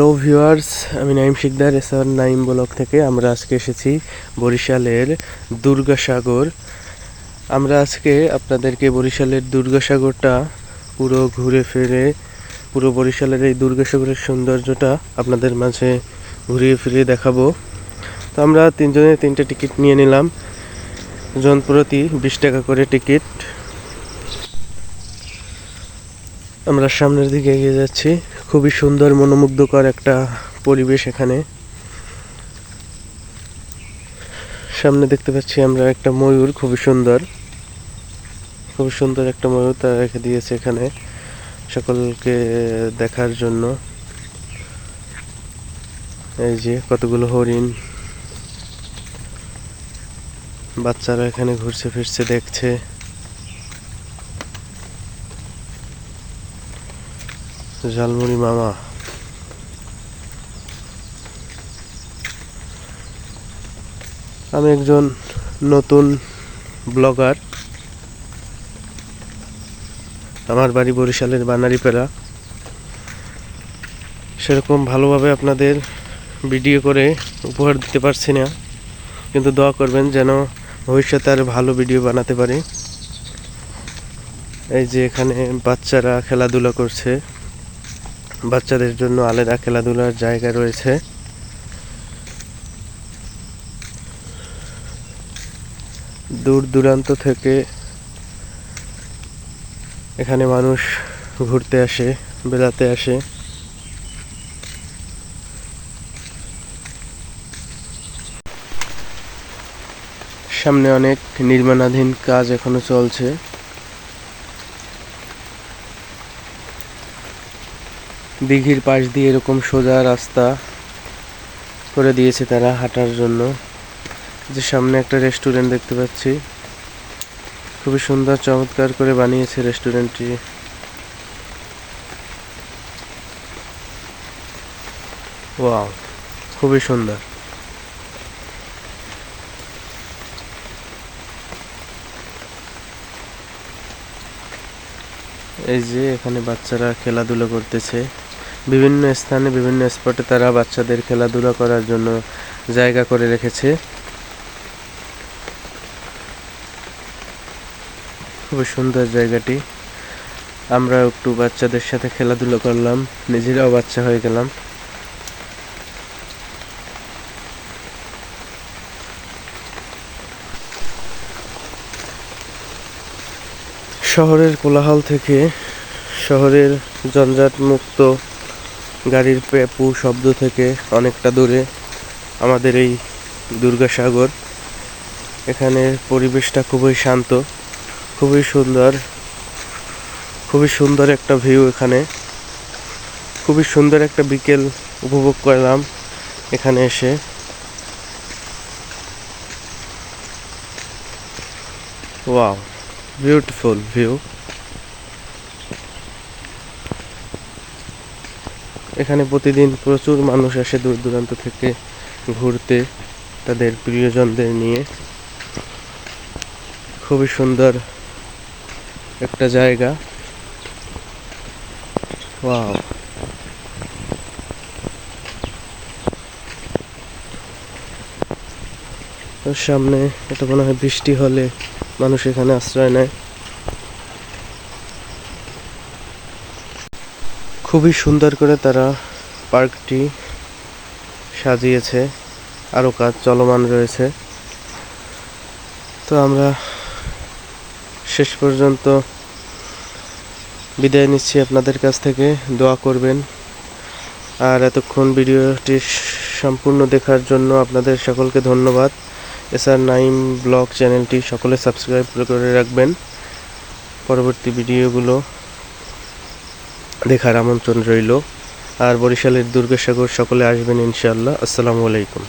Hello viewers, আমি Naim Sikdar, SR Naim blog থেকে। আমরা আজকে এসেছি বরিশালের দুর্গাসাগর। আমরা আজকে আপনাদেরকে বরিশালের দুর্গাসাগরটা পুরো ঘুরে ফিরে পুরো বরিশালের এই দুর্গাসাগরের সৌন্দর্যটা আপনাদের মাঝে ঘুরিয়ে ফিরিয়ে দেখাবো। তো আমরা তিনজনে তিনটে টিকিট নিয়ে নিলাম, জন প্রতি 20 টাকা করে টিকিট। আমরা সামনের দিকে এগিয়ে যাচ্ছি। খুবই সুন্দর মনোমুগ্ধকর একটা পরিবেশ এখানে। সামনে দেখতে পাচ্ছি আমরা একটা ময়ূর, খুবই সুন্দর একটা ময়ূর তারা রেখে দিয়েছে এখানে সকলকে দেখার জন্য। এই যে কতগুলো হরিণ, বাচ্চারা এখানে ঘুরছে ফিরছে, দেখছে। ঝালমুড়ি মামা, আমি একজন নতুন ব্লগার। আমার বাড়ি বরিশালের বানারীপাড়া। সেরকম ভালোভাবে আপনাদের ভিডিও করে উপহার দিতে পারছি না, কিন্তু দোয়া করবেন যেন ভবিষ্যতে আরও ভালো ভিডিও বানাতে পারি। এই যে এখানে বাচ্চারা খেলাধুলা করছে, বাচ্চাদের জন্য আলাদা খেলাধুলার জায়গা রয়েছে। দূর দূরান্ত থেকে এখানে মানুষ ঘুরতে আসে, বেড়াতে আসে। সামনে অনেক নির্মাণাধীন কাজ এখনো চলছে। দিঘির পাশ দিয়ে এরকম সোজা রাস্তা করে দিয়েছে তারা হাঁটার জন্য। যে সামনে একটা রেস্টুরেন্ট দেখতে পাচ্ছি, খুবই সুন্দর চমৎকার করে বানিয়েছে রেস্টুরেন্টটি। ওয়াও, খুবই সুন্দর। এই যে এখানে বাচ্চারা খেলাধুলা করতেছে। বিভিন্ন স্থানে বিভিন্ন স্পটে তারা বাচ্চাদের খেলাধুলা করার জন্য জায়গা করে রেখেছে। খুবই সুন্দর জায়গাটি। আমরা একটু বাচ্চাদের সাথে খেলাধুলা করলাম, নিজেরাও বাচ্চা হয়ে গেলাম। শহরের কোলাহল থেকে, শহরের জঞ্জাট মুক্ত গাড়ির পেপু শব্দ থেকে অনেকটা দূরে আমাদের এই দুর্গাসাগর। এখানে পরিবেশটা খুবই শান্ত, খুবই সুন্দর একটা ভিউ। এখানে খুবই সুন্দর একটা বিকেল উপভোগ করলাম এখানে এসে। Wow, beautiful view. এখানে প্রতিদিন প্রচুর মানুষ আসে দূর দূরান্ত থেকে ঘুরতে তাদের প্রিয়জনদের নিয়ে। খুবই সুন্দর একটা জায়গা। ওয়াও, ওর সামনে এটা মনে হয় বৃষ্টি হলে মানুষ এখানে আশ্রয় নেয়। খুবই সুন্দর করে তারা পার্কটি সাজিয়েছে, আরও কাজ চলমান রয়েছে। তো আমরা শেষ পর্যন্ত বিদায় নিচ্ছি আপনাদের কাছ থেকে। দোয়া করবেন। আর এতক্ষণ ভিডিওটি সম্পূর্ণ দেখার জন্য আপনাদের সকলকে ধন্যবাদ। এসআর নাইম ব্লগ চ্যানেলটি সকলে সাবস্ক্রাইব করে রাখবেন। পরবর্তী ভিডিওগুলো দেখার আমন্ত্রণ রইল। আর বরিশালের দুর্গাসাগর সকলে আসবেন ইনশাআল্লাহ। আসসালামু আলাইকুম।